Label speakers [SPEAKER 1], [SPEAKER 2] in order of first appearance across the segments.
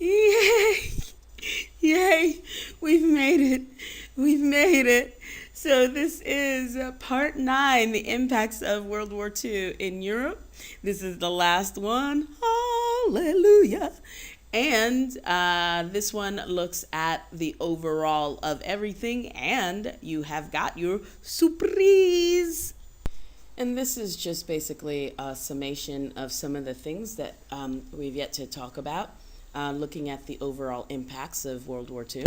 [SPEAKER 1] Yay! Yay! We've made it. We've made it. So this is part 9, the impacts of World War II in Europe. This is the last one. Hallelujah. And this one looks at the overall of everything, and you have got your surprise. And this is just basically a summation of some of the things that we've yet to talk about, looking at the overall impacts of World War II.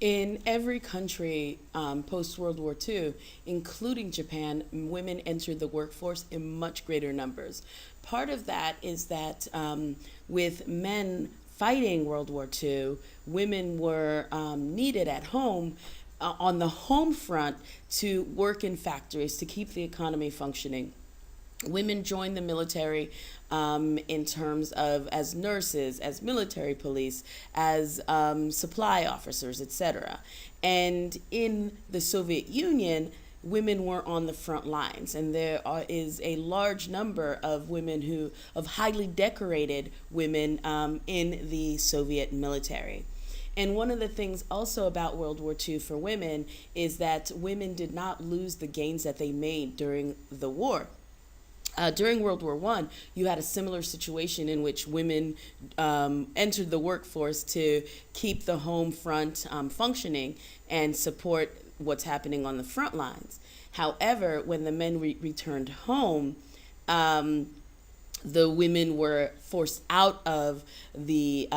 [SPEAKER 1] In every country post-World War II, including Japan, women entered the workforce in much greater numbers. Part of that is that with men fighting World War II, women were needed at home on the home front to work in factories to keep the economy functioning. Women joined the military in terms of as nurses, as military police, as supply officers, etc. And in the Soviet Union, women were on the front lines, and there is a large number of women of highly decorated women in the Soviet military. And one of the things also about World War II for women is that women did not lose the gains that they made during the war. During World War I, you had a similar situation in which women entered the workforce to keep the home front functioning and support what's happening on the front lines. However, when the men returned home, the women were forced out of the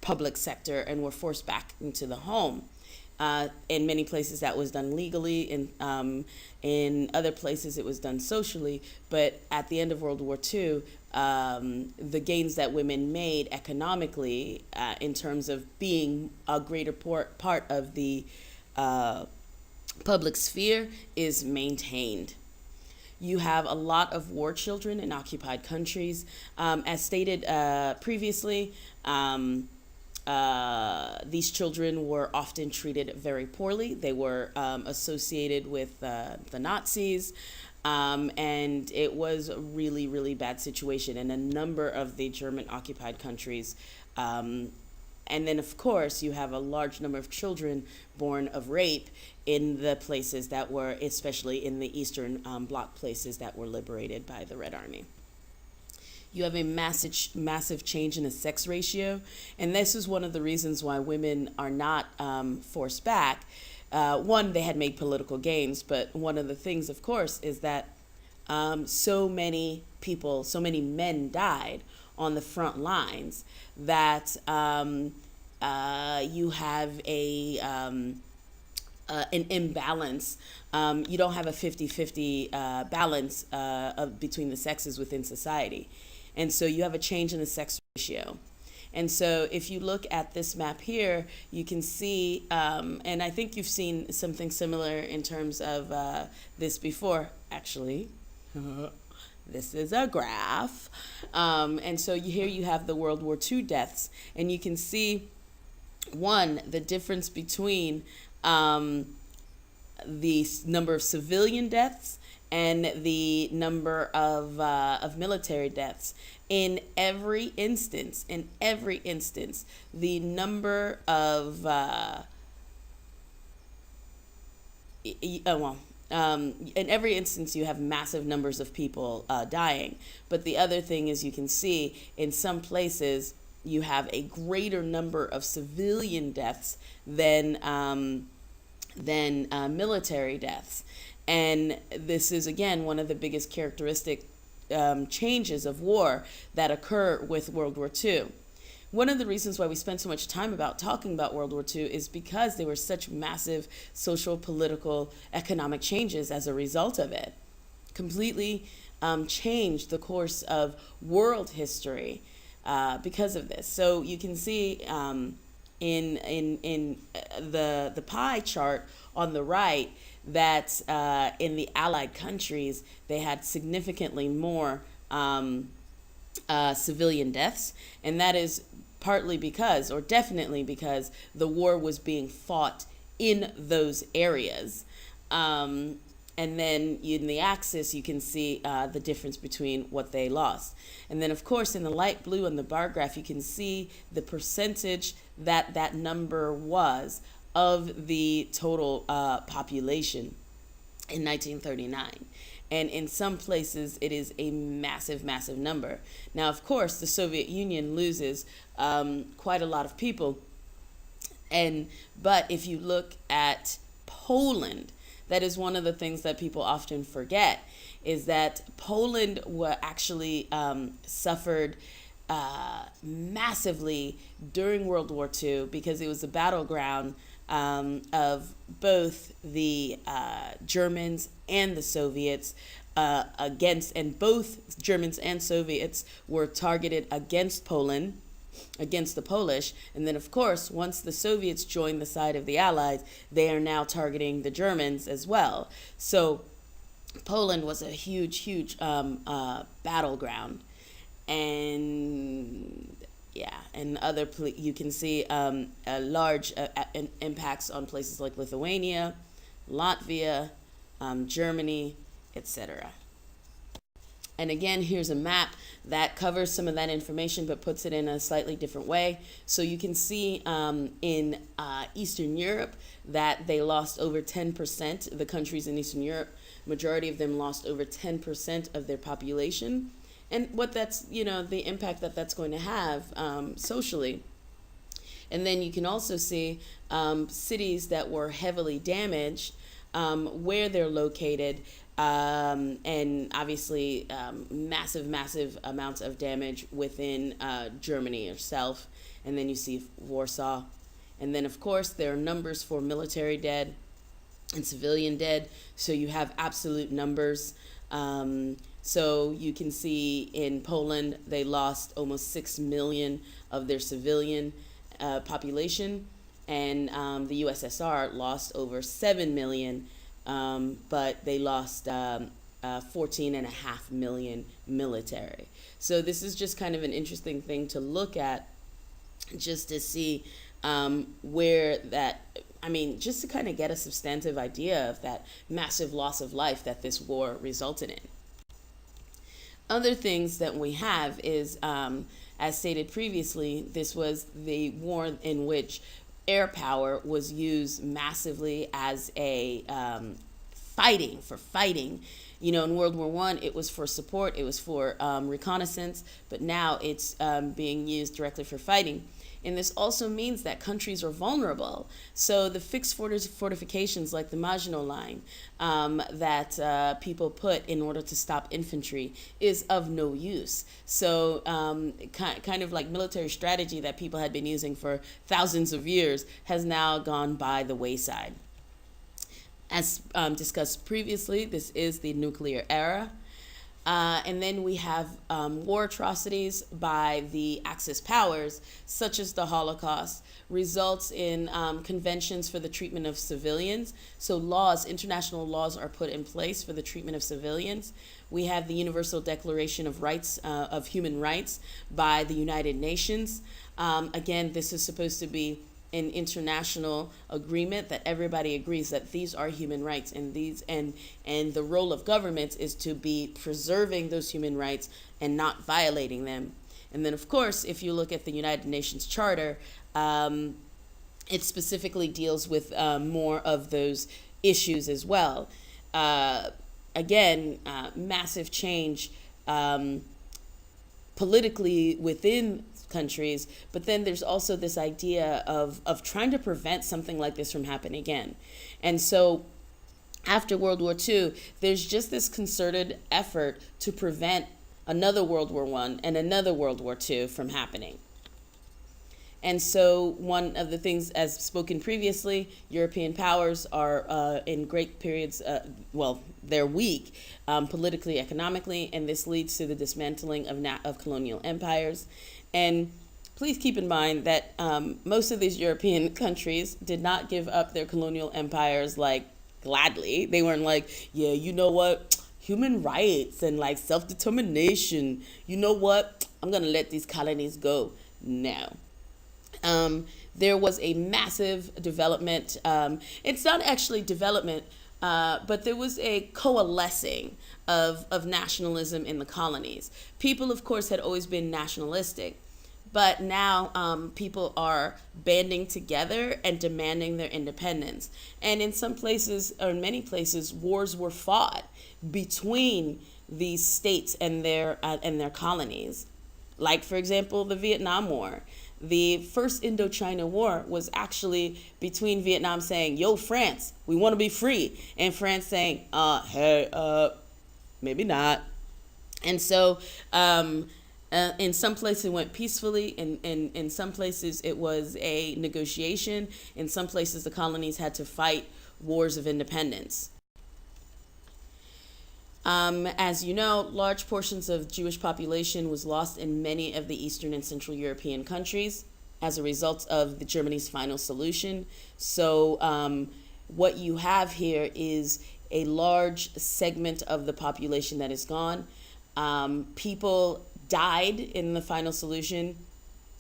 [SPEAKER 1] public sector and were forced back into the home. In many places that was done legally, in other places it was done socially, but at the end of World War II, the gains that women made economically in terms of being a greater part of the public sphere is maintained. You have a lot of war children in occupied countries. As stated previously, these children were often treated very poorly. They were associated with the Nazis, and it was a really, really bad situation in a number of the German occupied countries. And then, of course, you have a large number of children born of rape in the places that were, especially in the Eastern Bloc places that were liberated by the Red Army. You have a massive change in the sex ratio, and this is one of the reasons why women are not forced back. One, they had made political gains, but one of the things, of course, is that so many people, so many men died on the front lines that you have an imbalance. You don't have a 50-50 balance between the sexes within society. And so you have a change in the sex ratio. And so if you look at this map here, you can see, and I think you've seen something similar in terms of this before, actually. This is a graph. And so here you have the World War II deaths, and you can see, one, the difference between the number of civilian deaths and the number of military deaths. In every instance, the number of in every instance, you have massive numbers of people dying. But the other thing is, you can see in some places you have a greater number of civilian deaths than military deaths. And this is, again, one of the biggest characteristic changes of war that occur with World War II. One of the reasons why we spend so much time talking about World War II is because there were such massive social, political, economic changes as a result of it. Completely changed the course of world history because of this. So you can see in the pie chart on the right that in the Allied countries, they had significantly more civilian deaths, and that is partly because, or definitely because, the war was being fought in those areas. And then in the axis, you can see the difference between what they lost. And then, of course, in the light blue on the bar graph, you can see the percentage that that number was of the total population in 1939. And in some places, it is a massive, massive number. Now, of course, the Soviet Union loses quite a lot of people. But if you look at Poland, that is one of the things that people often forget, is that Poland actually suffered massively during World War II because it was a battleground of both the Germans and the Soviets and both Germans and Soviets were targeted against Poland, against the Polish. And then, of course, once the Soviets joined the side of the Allies, they are now targeting the Germans as well. So Poland was a huge, huge battleground. And yeah, and you can see large impacts on places like Lithuania, Latvia, Germany, etc. And again, here's a map that covers some of that information but puts it in a slightly different way. So you can see in Eastern Europe that they lost over 10%. The countries in Eastern Europe, majority of them lost over 10% of their population. And what that's, the impact that that's going to have socially. And then you can also see cities that were heavily damaged, where they're located, and obviously massive, massive amounts of damage within Germany itself. And then you see Warsaw. And then, of course, there are numbers for military dead and civilian dead. So you have absolute numbers. So you can see in Poland, they lost almost 6 million of their civilian population. And the USSR lost over 7 million. But they lost 14.5 million military. So this is just kind of an interesting thing to look at, just to see where that, just to kind of get a substantive idea of that massive loss of life that this war resulted in. Other things that we have is, as stated previously, this was the war in which air power was used massively as a fighting. In World War I, it was for support, it was for reconnaissance, but now it's being used directly for fighting. And this also means that countries are vulnerable. So the fixed fortifications like the Maginot Line that people put in order to stop infantry is of no use. So kind of like military strategy that people had been using for thousands of years has now gone by the wayside. As discussed previously, this is the nuclear era. And then we have war atrocities by the Axis powers, such as the Holocaust, results in conventions for the treatment of civilians. So international laws are put in place for the treatment of civilians. We have the Universal Declaration of Rights, of Human Rights by the United Nations. Again, this is supposed to be an international agreement that everybody agrees that these are human rights, and the role of governments is to be preserving those human rights and not violating them. And then, of course, if you look at the United Nations Charter, it specifically deals with more of those issues as well. Again, massive change politically within countries, but then there's also this idea of trying to prevent something like this from happening again. And so after World War II, there's just this concerted effort to prevent another World War I and another World War II from happening. And so one of the things, as spoken previously, European powers are in great periods, they're weak politically, economically, and this leads to the dismantling of colonial empires. And please keep in mind that most of these European countries did not give up their colonial empires gladly. They weren't like, yeah, you know what, human rights and self-determination, you know what, I'm gonna let these colonies go. No. There was a massive development. It's not actually development. But there was a coalescing of nationalism in the colonies. People, of course, had always been nationalistic, but now people are banding together and demanding their independence. And in some places, or in many places, wars were fought between these states and their colonies. Like, for example, the Vietnam War. The first Indochina War was actually between Vietnam saying, "Yo, France, we want to be free," and France saying, "Hey, maybe not." And so, in some places it went peacefully. In some places it was a negotiation. In some places the colonies had to fight wars of independence. As you know, large portions of Jewish population was lost in many of the Eastern and Central European countries as a result of the Germany's final solution. So what you have here is a large segment of the population that is gone. People died in the final solution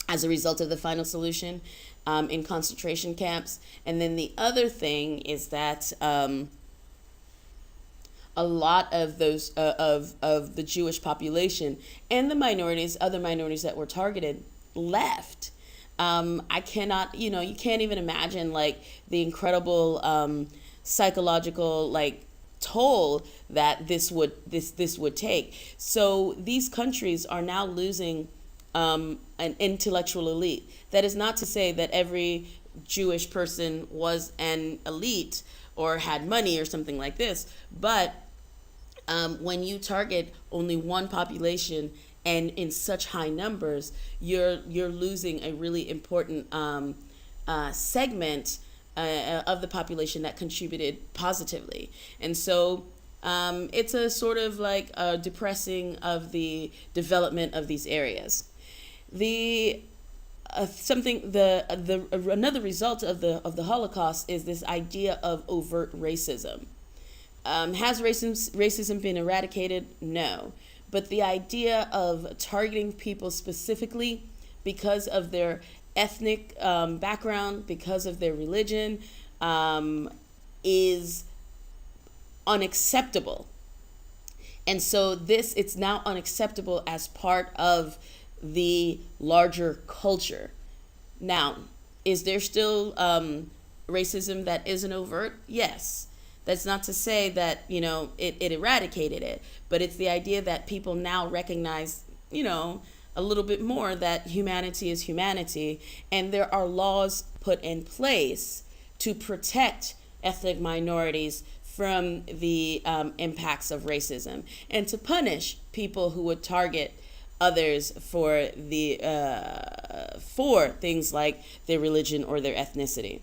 [SPEAKER 1] as a result of the final solution in concentration camps. And then the other thing is that a lot of those of the Jewish population and the minorities, other minorities that were targeted, left. I cannot, you can't even imagine like the incredible psychological like toll that this would take. So these countries are now losing an intellectual elite. That is not to say that every Jewish person was an elite or had money or something like this, but when you target only one population and in such high numbers, you're losing a really important segment of the population that contributed positively. And so it's a sort of like a depressing of the development of these areas. The another result of the Holocaust is this idea of overt racism. Has racism been eradicated? No. But the idea of targeting people specifically because of their ethnic background, because of their religion, is unacceptable. And so it's now unacceptable as part of the larger culture. Now, is there still racism that isn't overt? Yes. That's not to say that, it eradicated it, but it's the idea that people now recognize, a little bit more that humanity is humanity, and there are laws put in place to protect ethnic minorities from the impacts of racism and to punish people who would target others for things like their religion or their ethnicity.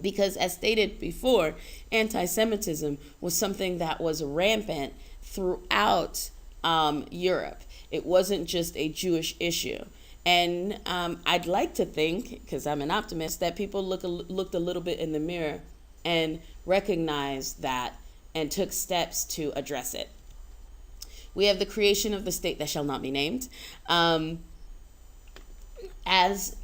[SPEAKER 1] Because as stated before, anti-Semitism was something that was rampant throughout Europe. It wasn't just a Jewish issue. And I'd like to think, because I'm an optimist, that people looked a little bit in the mirror and recognized that and took steps to address it. We have the creation of the state that shall not be named. As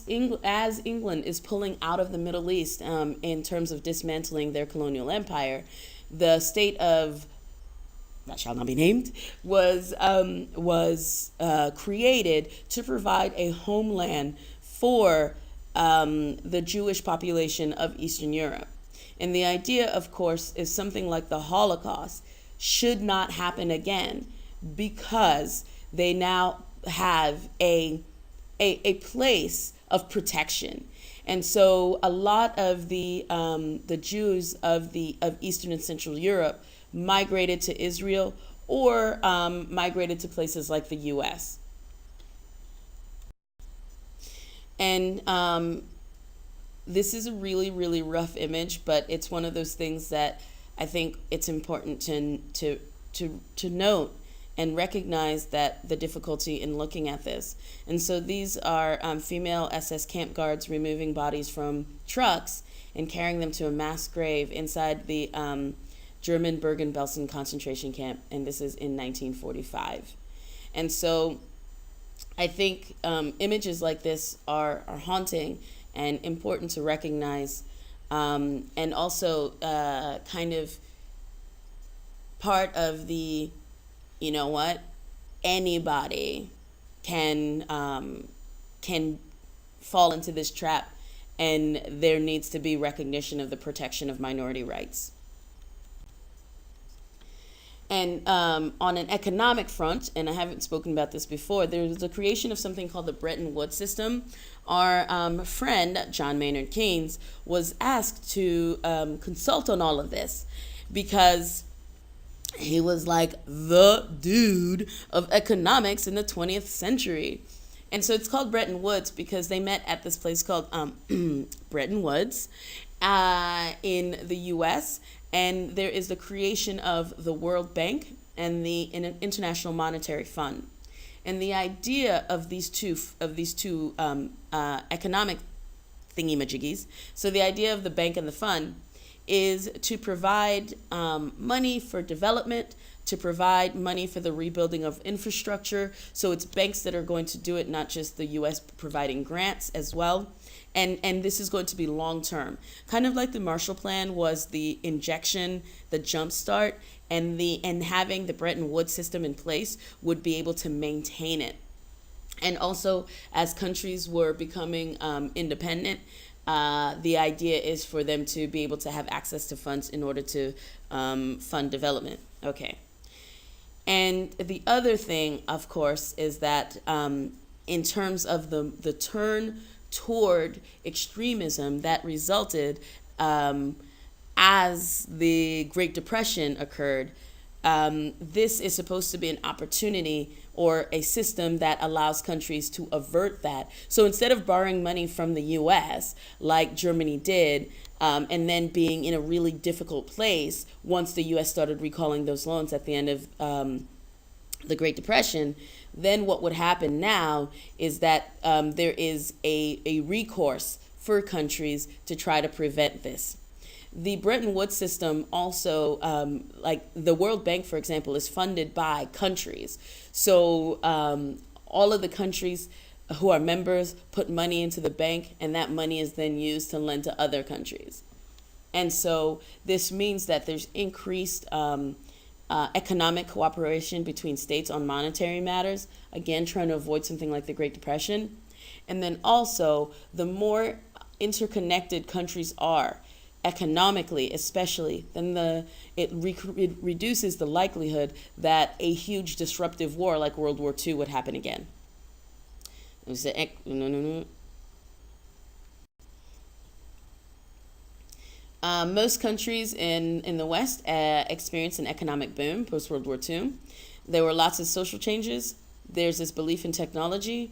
[SPEAKER 1] England is pulling out of the Middle East in terms of dismantling their colonial empire, the state of that shall not be named was created to provide a homeland for the Jewish population of Eastern Europe. And the idea, of course, is something like the Holocaust should not happen again, because they now have a place of protection. And so a lot of the Jews of Eastern and Central Europe migrated to Israel or migrated to places like the U.S. And this is a really, really rough image, but it's one of those things that I think it's important to note and recognize that the difficulty in looking at this. And so these are female SS camp guards removing bodies from trucks and carrying them to a mass grave inside the German Bergen-Belsen concentration camp, and this is in 1945. And so I think images like this are haunting and important to recognize and also kind of part of the, you know what, anybody can fall into this trap, and there needs to be recognition of the protection of minority rights. And on an economic front, and I haven't spoken about this before, there's the creation of something called the Bretton Woods System. Our friend, John Maynard Keynes, was asked to consult on all of this because he was like the dude of economics in the 20th century. And so it's called Bretton Woods because they met at this place called Bretton Woods in the U.S., and there is the creation of the World Bank and the International Monetary Fund. And the idea of these two economic thingy-majiggies, so the idea of the bank and the fund, is to provide money for development, to provide money for the rebuilding of infrastructure. So it's banks that are going to do it, not just the U.S. providing grants as well. And this is going to be long term, kind of like the Marshall Plan was the injection, the jump start, and having the Bretton Woods system in place would be able to maintain it. And also, as countries were becoming independent, the idea is for them to be able to have access to funds in order to fund development. Okay. And the other thing, of course, is that in terms of the turn toward extremism that resulted as the Great Depression occurred, this is supposed to be an opportunity or a system that allows countries to avert that. So instead of borrowing money from the U.S. like Germany did, and then being in a really difficult place once the U.S. started recalling those loans at the end of the Great Depression, then what would happen now is that there is a recourse for countries to try to prevent this. The Bretton Woods system also, like the World Bank, for example, is funded by countries. So all of the countries who are members put money into the bank, and that money is then used to lend to other countries. And so this means that there's increased economic cooperation between states on monetary matters, again, trying to avoid something like the Great Depression. And then also, the more interconnected countries are, economically especially, then it reduces the likelihood that a huge disruptive war like World War II would happen again. Most countries in the West experienced an economic boom post-World War II. There were lots of social changes. There's this belief in technology.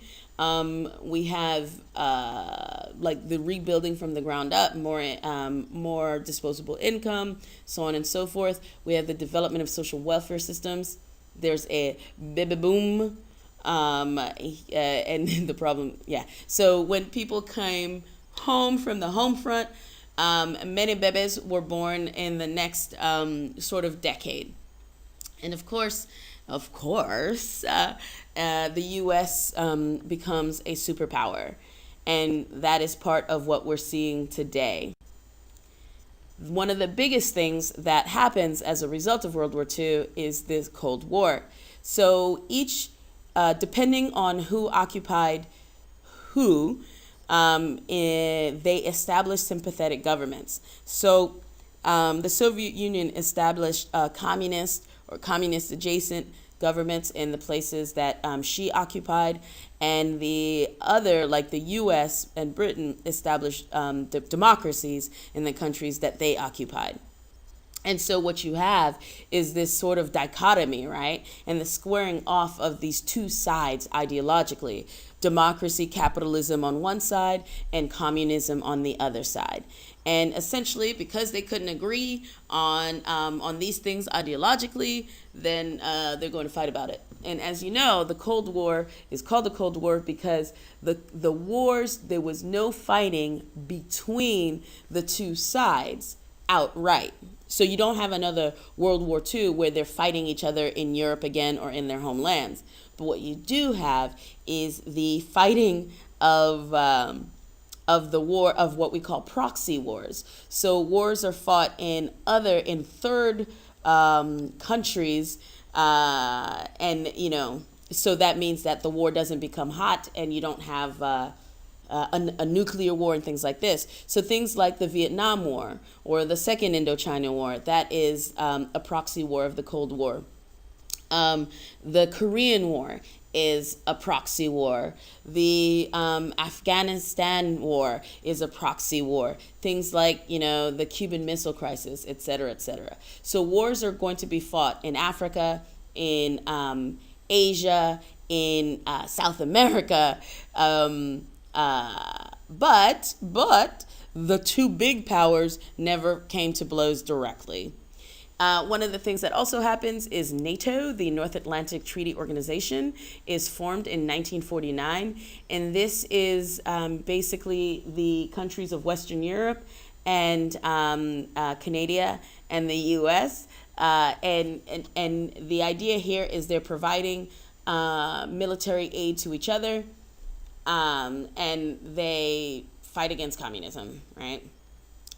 [SPEAKER 1] We have like the rebuilding from the ground up, more disposable income, so on and so forth. We have the development of social welfare systems. There's a baby boom. And the problem, yeah. So when people came home from the home front, many babies were born in the next sort of decade. And of course, the U.S. Becomes a superpower. And that is part of what we're seeing today. One of the biggest things that happens as a result of World War II is the Cold War. So each, depending on who occupied who, they established sympathetic governments. So the Soviet Union established communist or communist adjacent governments in the places that she occupied, and the other, like the U.S. and Britain, established democracies in the countries that they occupied. And so what you have is this sort of dichotomy, right? And the squaring off of these two sides ideologically. Democracy, capitalism on one side, and communism on the other side. And essentially, because they couldn't agree on these things ideologically, then they're going to fight about it. And as you know, the Cold War is called the Cold War because the wars, there was no fighting between the two sides outright. So you don't have another World War II where they're fighting each other in Europe again or in their homelands. But what you do have is the fighting of of the war of what we call proxy wars. So wars are fought in third countries, and so that means that the war doesn't become hot and you don't have a nuclear war and things like this. So things like the Vietnam War or the Second Indochina War, that is a proxy war of the Cold War. The Korean War is a proxy war. The Afghanistan War is a proxy war. Things like, the Cuban Missile Crisis, et cetera, et cetera. So wars are going to be fought in Africa, in Asia, in South America, but the two big powers never came to blows directly. One of the things that also happens is NATO, the North Atlantic Treaty Organization, is formed in 1949. And this is basically the countries of Western Europe and Canada and the U.S. And the idea here is they're providing military aid to each other, and they fight against communism, right?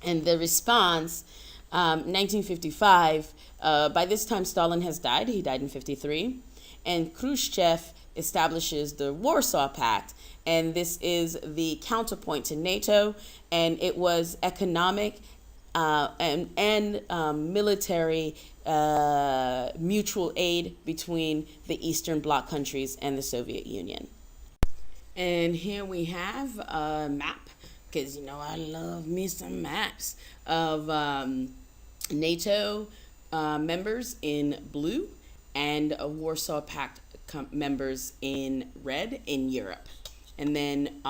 [SPEAKER 1] And the response, 1955, by this time Stalin has died. He died in 1953. And Khrushchev establishes the Warsaw Pact. And this is the counterpoint to NATO. And it was economic and military mutual aid between the Eastern Bloc countries and the Soviet Union. And here we have a map, because I love me some maps of NATO members in blue and Warsaw Pact members in red in Europe. And then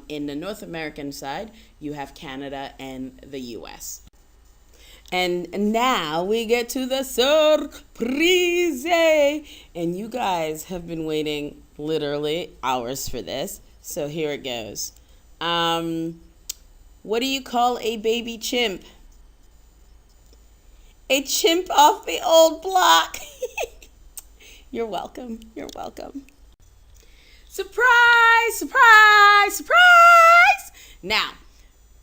[SPEAKER 1] in the North American side, you have Canada and the US. And now we get to the surprise. And you guys have been waiting literally hours for this. So here it goes. What do you call a baby chimp? A chimp off the old block. You're welcome. You're welcome. Surprise, surprise, surprise. Now,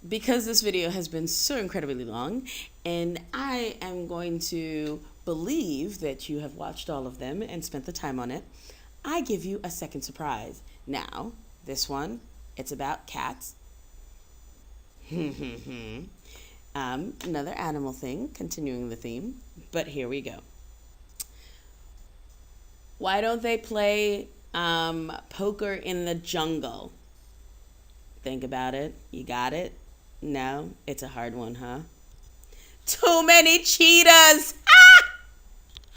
[SPEAKER 1] because this video has been so incredibly long, and I am going to believe that you have watched all of them and spent the time on it, I give you a second surprise. Now, this one, it's about cats. Another animal thing, continuing the theme, but here we go. Why don't they play poker in the jungle? Think about it. You got it? No? It's a hard one, huh? Too many cheetahs!